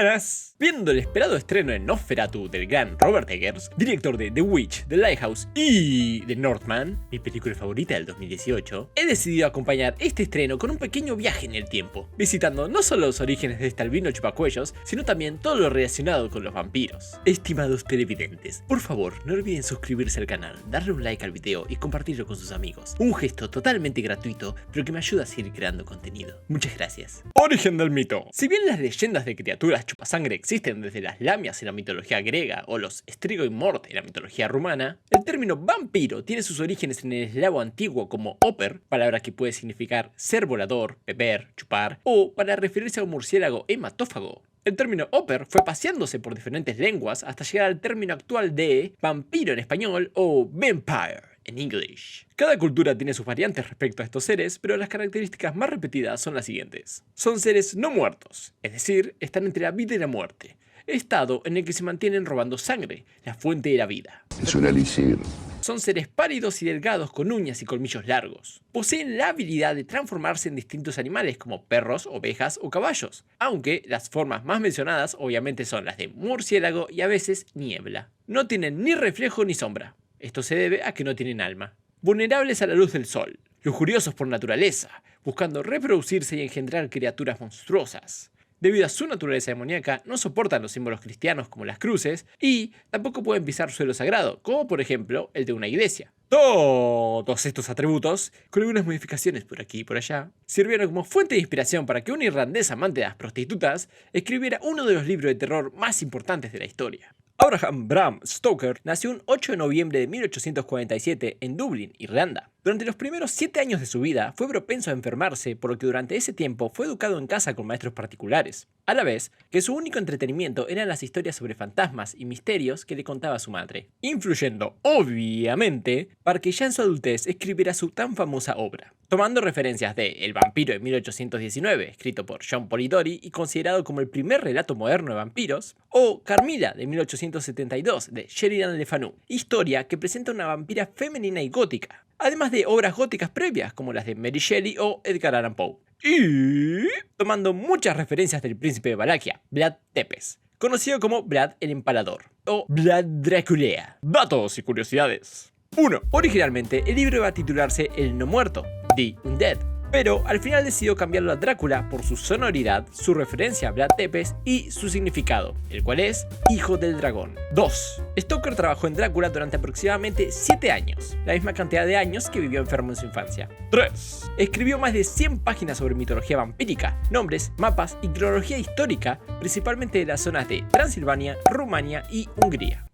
Buenas. Viendo el esperado estreno de Nosferatu del gran Robert Eggers, director de The Witch, The Lighthouse y The Northman, mi película favorita del 2018, he decidido acompañar este estreno con un pequeño viaje en el tiempo, visitando no solo los orígenes de este albino chupacuellos, sino también todo lo relacionado con los vampiros. Estimados televidentes, por favor no olviden suscribirse al canal, darle un like al video y compartirlo con sus amigos. Un gesto totalmente gratuito, pero que me ayuda a seguir creando contenido. Muchas gracias. Origen del mito. Si bien las leyendas de criaturas chupasangre existen desde las lamias en la mitología griega o los strigoi morte en la mitología rumana, el término vampiro tiene sus orígenes en el eslavo antiguo como oper, palabra que puede significar ser volador, beber, chupar, o para referirse a un murciélago hematófago. El término oper fue paseándose por diferentes lenguas hasta llegar al término actual de vampiro en español o vampire en inglés. Cada cultura tiene sus variantes respecto a estos seres, pero las características más repetidas son las siguientes. Son seres no muertos, es decir, están entre la vida y la muerte, estado en el que se mantienen robando sangre, la fuente de la vida. Es un elixir. Son seres pálidos y delgados con uñas y colmillos largos. Poseen la habilidad de transformarse en distintos animales como perros, ovejas o caballos, aunque las formas más mencionadas obviamente son las de murciélago y a veces niebla. No tienen ni reflejo ni sombra. Esto se debe a que no tienen alma. Vulnerables a la luz del sol, lujuriosos por naturaleza, buscando reproducirse y engendrar criaturas monstruosas. Debido a su naturaleza demoníaca, no soportan los símbolos cristianos como las cruces y tampoco pueden pisar suelo sagrado, como por ejemplo el de una iglesia. Todos estos atributos, con algunas modificaciones por aquí y por allá, sirvieron como fuente de inspiración para que un irlandés amante de las prostitutas escribiera uno de los libros de terror más importantes de la historia. Abraham Bram Stoker nació un 8 de noviembre de 1847 en Dublín, Irlanda. Durante los primeros 7 años de su vida fue propenso a enfermarse, por lo que durante ese tiempo fue educado en casa con maestros particulares, a la vez que su único entretenimiento eran las historias sobre fantasmas y misterios que le contaba su madre, influyendo, obviamente, para que ya en su adultez escribiera su tan famosa obra. Tomando referencias de El vampiro de 1819, escrito por John Polidori y considerado como el primer relato moderno de vampiros, o Carmilla de 1872 de Sheridan Le Fanu, historia que presenta una vampira femenina y gótica, además de obras góticas previas como las de Mary Shelley o Edgar Allan Poe. Y tomando muchas referencias del príncipe de Valaquia, Vlad Tepes, conocido como Vlad el Empalador, o Vlad Draculea. Datos y curiosidades. 1. Originalmente el libro iba a titularse El no muerto, The Undead, pero al final decidió cambiarlo a Drácula por su sonoridad, su referencia a Vlad Tepes y su significado, el cual es Hijo del Dragón. 2. Stoker trabajó en Drácula durante aproximadamente 7 años, la misma cantidad de años que vivió enfermo en su infancia. 3. Escribió más de 100 páginas sobre mitología vampírica, nombres, mapas y cronología histórica, principalmente de las zonas de Transilvania, Rumania y Hungría.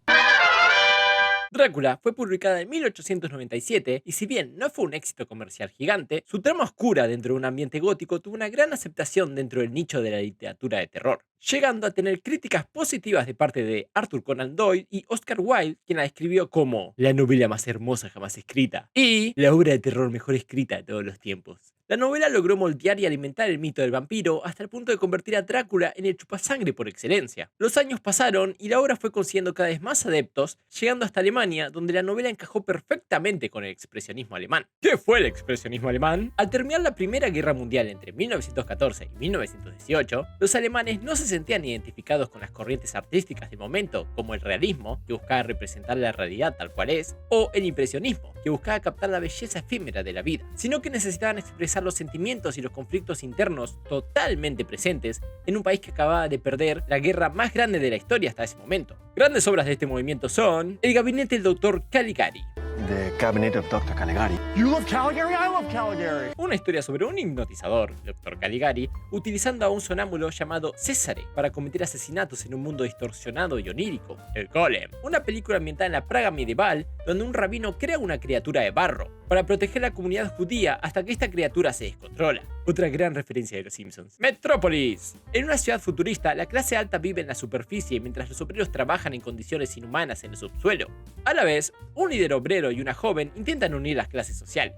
Drácula fue publicada en 1897 y si bien no fue un éxito comercial gigante, su trama oscura dentro de un ambiente gótico tuvo una gran aceptación dentro del nicho de la literatura de terror, llegando a tener críticas positivas de parte de Arthur Conan Doyle y Oscar Wilde, quien la describió como la novela más hermosa jamás escrita y la obra de terror mejor escrita de todos los tiempos. La novela logró moldear y alimentar el mito del vampiro hasta el punto de convertir a Drácula en el chupasangre por excelencia. Los años pasaron y la obra fue consiguiendo cada vez más adeptos, llegando hasta Alemania, donde la novela encajó perfectamente con el expresionismo alemán. ¿Qué fue el expresionismo alemán? Al terminar la Primera Guerra Mundial entre 1914 y 1918, los alemanes no se sentían identificados con las corrientes artísticas del momento, como el realismo, que buscaba representar la realidad tal cual es, o el impresionismo, que buscaba captar la belleza efímera de la vida, sino que necesitaban expresar los sentimientos y los conflictos internos totalmente presentes en un país que acababa de perder la guerra más grande de la historia hasta ese momento. Grandes obras de este movimiento son El gabinete del Dr. Caligari, The Cabinet of Dr. Caligari. You love Caligari? I love Caligari. una historia sobre un hipnotizador, Dr. Caligari, utilizando a un sonámbulo llamado Césare para cometer asesinatos en un mundo distorsionado y onírico, El Golem, una película ambientada en la Praga medieval donde un rabino crea una criatura de barro para proteger a la comunidad judía hasta que esta criatura se descontrola. Otra gran referencia de los Simpsons. Metrópolis. En una ciudad futurista, la clase alta vive en la superficie mientras los obreros trabajan en condiciones inhumanas en el subsuelo. A la vez, un líder obrero y una joven intentan unir las clases sociales.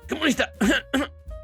¡Comunista!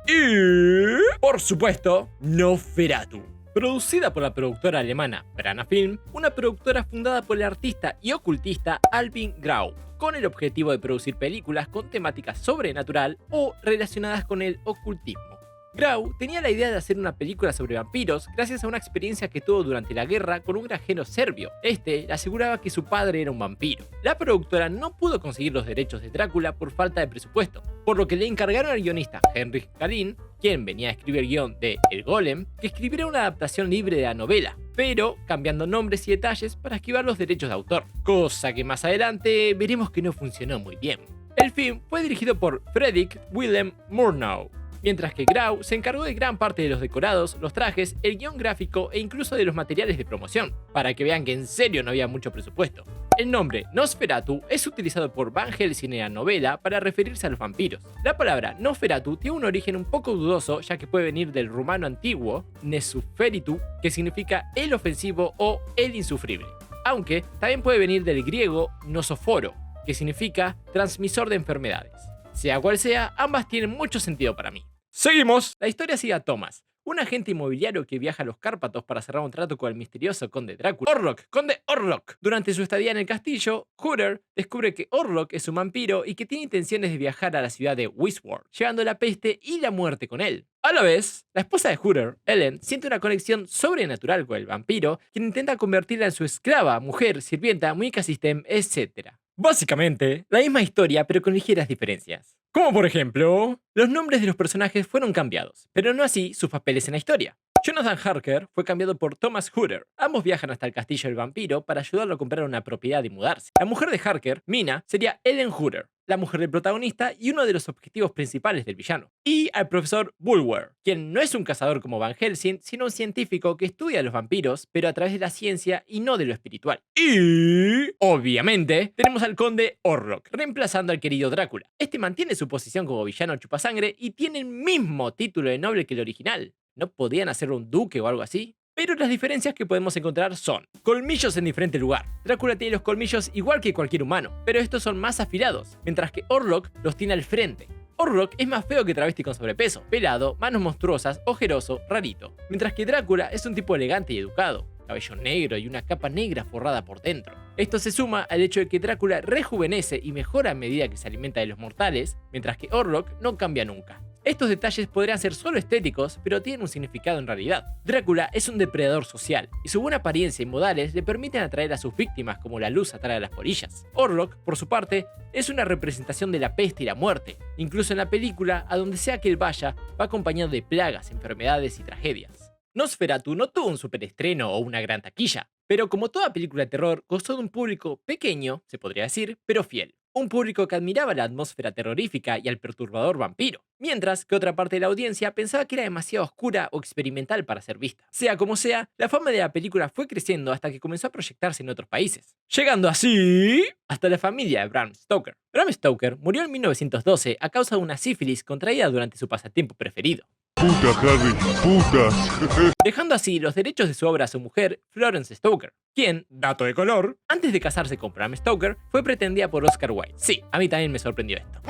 Y, por supuesto, Nosferatu. Producida por la productora alemana Brana Film, una productora fundada por el artista y ocultista Alvin Grau, con el objetivo de producir películas con temática sobrenatural o relacionadas con el ocultismo. Grau tenía la idea de hacer una película sobre vampiros gracias a una experiencia que tuvo durante la guerra con un granjero serbio. Este le aseguraba que su padre era un vampiro. La productora no pudo conseguir los derechos de Drácula por falta de presupuesto, por lo que le encargaron al guionista Henrik Karin, quien venía a escribir el guión de El Golem, que escribiera una adaptación libre de la novela, pero cambiando nombres y detalles para esquivar los derechos de autor, cosa que más adelante veremos que no funcionó muy bien. El film fue dirigido por Fredrik Willem Murnau, mientras que Grau se encargó de gran parte de los decorados, los trajes, el guión gráfico e incluso de los materiales de promoción, para que vean que en serio no había mucho presupuesto. El nombre Nosferatu es utilizado por Van Helsing en la novela para referirse a los vampiros. La palabra Nosferatu tiene un origen un poco dudoso, ya que puede venir del rumano antiguo Nesuferitu, que significa el ofensivo o el insufrible, aunque también puede venir del griego nosoforo, que significa transmisor de enfermedades. Sea cual sea, ambas tienen mucho sentido para mí. ¡Seguimos! La historia sigue a Thomas, un agente inmobiliario que viaja a los Cárpatos para cerrar un trato con el misterioso conde Drácula. ¡Conde Orlok! Durante su estadía en el castillo, Hooter descubre que Orlok es un vampiro y que tiene intenciones de viajar a la ciudad de Wisworth, llevando la peste y la muerte con él. A la vez, la esposa de Hooter, Ellen, siente una conexión sobrenatural con el vampiro, quien intenta convertirla en su esclava, mujer, sirvienta, muñeca system, etc. Básicamente, la misma historia pero con ligeras diferencias. Como por ejemplo, los nombres de los personajes fueron cambiados, pero no así sus papeles en la historia. Jonathan Harker fue cambiado por Thomas Hooter. Ambos viajan hasta el castillo del vampiro para ayudarlo a comprar una propiedad y mudarse. La mujer de Harker, Mina, sería Ellen Hooter, la mujer del protagonista y uno de los objetivos principales del villano. Y al profesor Bulwer, quien no es un cazador como Van Helsing, sino un científico que estudia a los vampiros, pero a través de la ciencia y no de lo espiritual. Y, obviamente, tenemos al conde Orlok, reemplazando al querido Drácula. Este mantiene su posición como villano chupasangre y tiene el mismo título de noble que el original. ¿No podían hacerlo un duque o algo así? Pero las diferencias que podemos encontrar son colmillos en diferente lugar. Drácula tiene los colmillos igual que cualquier humano, pero estos son más afilados, mientras que Orlok los tiene al frente. Orlok es más feo que travesti con sobrepeso, pelado, manos monstruosas, ojeroso, rarito, mientras que Drácula es un tipo elegante y educado, cabello negro y una capa negra forrada por dentro. Esto se suma al hecho de que Drácula rejuvenece y mejora a medida que se alimenta de los mortales, mientras que Orlok no cambia nunca. Estos detalles podrían ser solo estéticos, pero tienen un significado en realidad. Drácula es un depredador social, y su buena apariencia y modales le permiten atraer a sus víctimas como la luz atrae a las polillas. Orlok, por su parte, es una representación de la peste y la muerte. Incluso en la película, a donde sea que él vaya, va acompañado de plagas, enfermedades y tragedias. Nosferatu no tuvo un superestreno o una gran taquilla, pero como toda película de terror, gozó de un público pequeño, se podría decir, pero fiel. Un público que admiraba la atmósfera terrorífica y al perturbador vampiro, mientras que otra parte de la audiencia pensaba que era demasiado oscura o experimental para ser vista. Sea como sea, la fama de la película fue creciendo hasta que comenzó a proyectarse en otros países, llegando así hasta la familia de Bram Stoker. Bram Stoker murió en 1912 a causa de una sífilis contraída durante su pasatiempo preferido. Puta, Harry, putas. Dejando así los derechos de su obra a su mujer, Florence Stoker, quien, dato de color, antes de casarse con Bram Stoker, fue pretendida por Oscar Wilde. Sí, a mí también me sorprendió esto.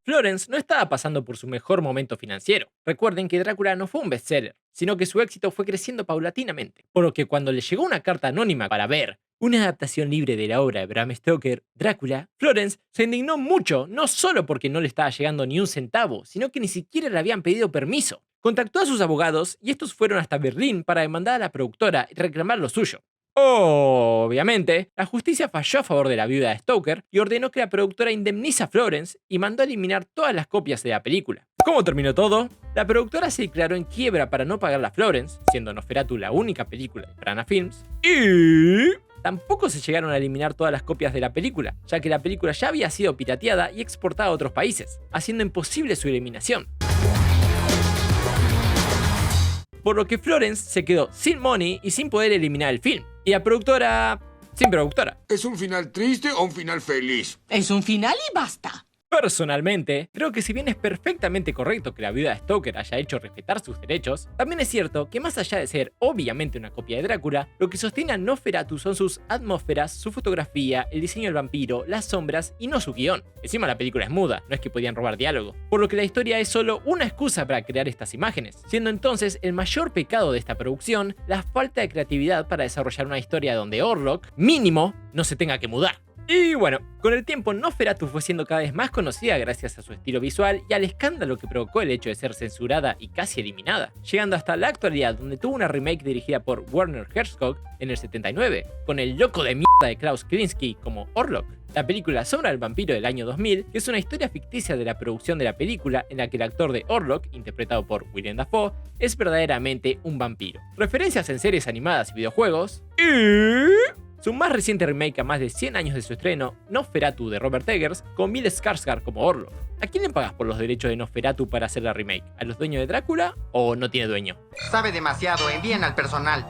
Florence no estaba pasando por su mejor momento financiero. Recuerden que Drácula no fue un bestseller, sino que su éxito fue creciendo paulatinamente, por lo que cuando le llegó una carta anónima para ver una adaptación libre de la obra de Bram Stoker, Drácula, Florence se indignó mucho, no solo porque no le estaba llegando ni un centavo, sino que ni siquiera le habían pedido permiso. Contactó a sus abogados y estos fueron hasta Berlín para demandar a la productora y reclamar lo suyo. Obviamente, la justicia falló a favor de la viuda de Stoker y ordenó que la productora indemnice a Florence y mandó a eliminar todas las copias de la película. ¿Cómo terminó todo? La productora se declaró en quiebra para no pagarle a Florence, siendo Nosferatu la única película de Piranha Films, y tampoco se llegaron a eliminar todas las copias de la película, ya que la película ya había sido pirateada y exportada a otros países, haciendo imposible su eliminación. Por lo que Florence se quedó sin money y sin poder eliminar el film. Y la productora, sin productora. ¿Es un final triste o un final feliz? Es un final y basta. Personalmente, creo que si bien es perfectamente correcto que la viuda de Stoker haya hecho respetar sus derechos, también es cierto que más allá de ser obviamente una copia de Drácula, lo que sostiene a Nosferatu son sus atmósferas, su fotografía, el diseño del vampiro, las sombras y no su guión. Encima la película es muda, no es que podían robar diálogo, por lo que la historia es solo una excusa para crear estas imágenes, siendo entonces el mayor pecado de esta producción la falta de creatividad para desarrollar una historia donde Orlok, mínimo, no se tenga que mudar. Y bueno, con el tiempo Nosferatu fue siendo cada vez más conocida gracias a su estilo visual y al escándalo que provocó el hecho de ser censurada y casi eliminada, llegando hasta la actualidad donde tuvo una remake dirigida por Werner Herzog en el 79, con el loco de mierda de Klaus Kinski como Orlok. La película Sombra del Vampiro del año 2000, que es una historia ficticia de la producción de la película en la que el actor de Orlok, interpretado por Willem Dafoe, es verdaderamente un vampiro. Referencias en series animadas y videojuegos, y su más reciente remake a más de 100 años de su estreno, Nosferatu de Robert Eggers, con Bill Skarsgård como Orlok. ¿A quién le pagas por los derechos de Nosferatu para hacer la remake? ¿A los dueños de Drácula o no tiene dueño? Sabe demasiado, envíen al personal.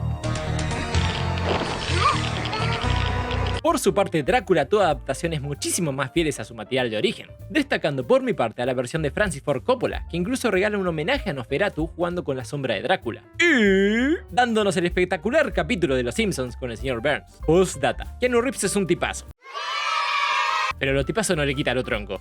Por su parte, Drácula tuvo adaptaciones muchísimo más fieles a su material de origen, destacando por mi parte a la versión de Francis Ford Coppola, que incluso regala un homenaje a Nosferatu jugando con la sombra de Drácula, y dándonos el espectacular capítulo de Los Simpsons con el señor Burns. Postdata, Keanu Reeves es un tipazo, pero lo tipazo no le quita lo tronco.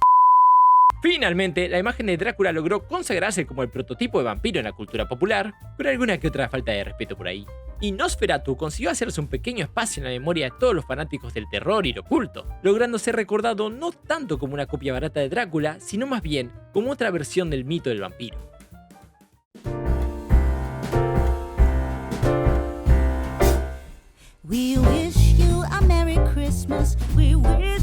Finalmente, la imagen de Drácula logró consagrarse como el prototipo de vampiro en la cultura popular, pero alguna que otra falta de respeto por ahí. Y Nosferatu consiguió hacerse un pequeño espacio en la memoria de todos los fanáticos del terror y lo oculto, logrando ser recordado no tanto como una copia barata de Drácula, sino más bien como otra versión del mito del vampiro. We wish you a Merry Christmas. We wish